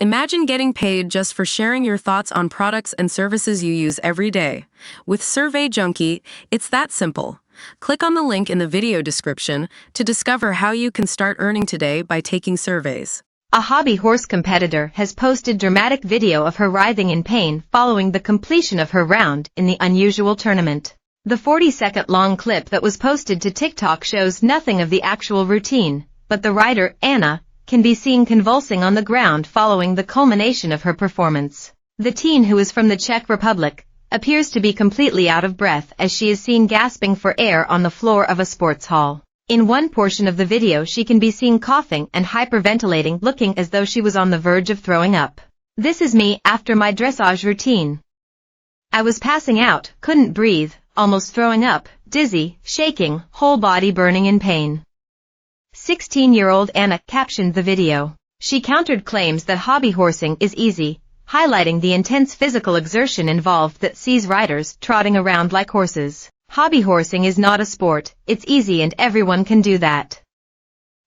Imagine getting paid just for sharing your thoughts on products and services you use every day. With Survey Junkie, it's that simple. Click on the link in the video description to discover how you can start earning today by taking surveys. A hobby horse competitor has posted dramatic video of her writhing in pain following the completion of her round in the unusual tournament. The 40-second long clip that was posted to TikTok shows nothing of the actual routine, but the rider, Anna, can be seen convulsing on the ground following the culmination of her performance. The teen, who is from the Czech Republic, appears to be completely out of breath as she is seen gasping for air on the floor of a sports hall. In one portion of the video she can be seen coughing and hyperventilating, looking as though she was on the verge of throwing up. "This is me after my dressage routine. I was passing out, couldn't breathe, almost throwing up, dizzy, shaking, whole body burning in pain." 16-year-old Anna captioned the video. She countered claims that hobby horsing is easy, highlighting the intense physical exertion involved that sees riders trotting around like horses. "Hobby horsing is not a sport, it's easy and everyone can do that."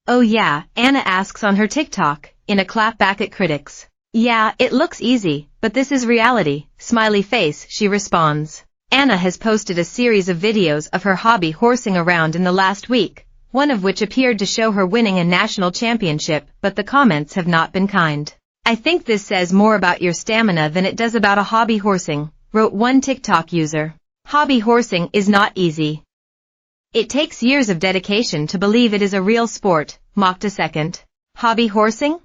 "Oh yeah," Anna asks on her TikTok, in a clapback at critics. "Yeah, it looks easy, but this is reality, smiley face," she responds. Anna has posted a series of videos of her hobby horsing around in the last week, one of which appeared to show her winning a national championship, but the comments have not been kind. "I think this says more about your stamina than it does about a hobby horsing," wrote one TikTok user. "Hobby horsing is not easy. It takes years of dedication to believe it is a real sport," mocked a second. "Hobby horsing?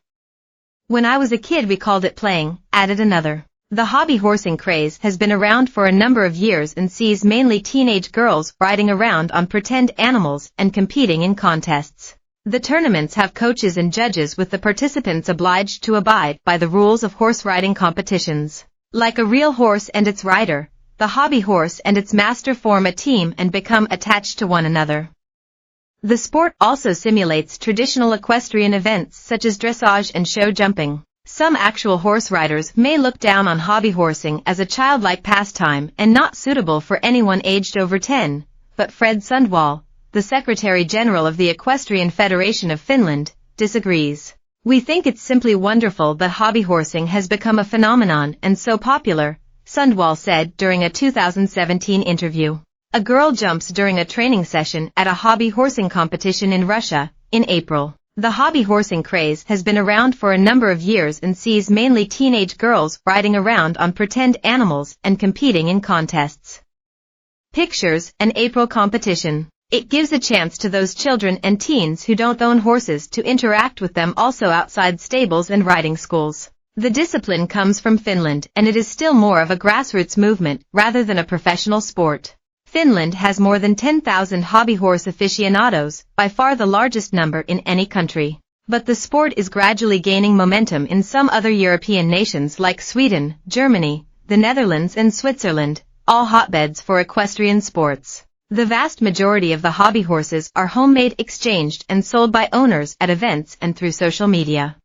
When I was a kid we called it playing," added another. The hobby horsing craze has been around for a number of years and sees mainly teenage girls riding around on pretend animals and competing in contests. The tournaments have coaches and judges, with the participants obliged to abide by the rules of horse riding competitions. Like a real horse and its rider, the hobby horse and its master form a team and become attached to one another. The sport also simulates traditional equestrian events such as dressage and show jumping. Some actual horse riders may look down on hobby horsing as a childlike pastime and not suitable for anyone aged over 10, but Fred Sundwall, the Secretary General of the Equestrian Federation of Finland, disagrees. "We think it's simply wonderful that hobby horsing has become a phenomenon and so popular," Sundwall said during a 2017 interview. A girl jumps during a training session at a hobby horsing competition in Russia in April. The hobby horsing craze has been around for a number of years and sees mainly teenage girls riding around on pretend animals and competing in contests. Pictures, an April competition. It gives a chance to those children and teens who don't own horses to interact with them also outside stables and riding schools. The discipline comes from Finland and it is still more of a grassroots movement rather than a professional sport. Finland has more than 10,000 hobby horse aficionados, by far the largest number in any country. But the sport is gradually gaining momentum in some other European nations like Sweden, Germany, the Netherlands and Switzerland, all hotbeds for equestrian sports. The vast majority of the hobby horses are homemade, exchanged and sold by owners at events and through social media.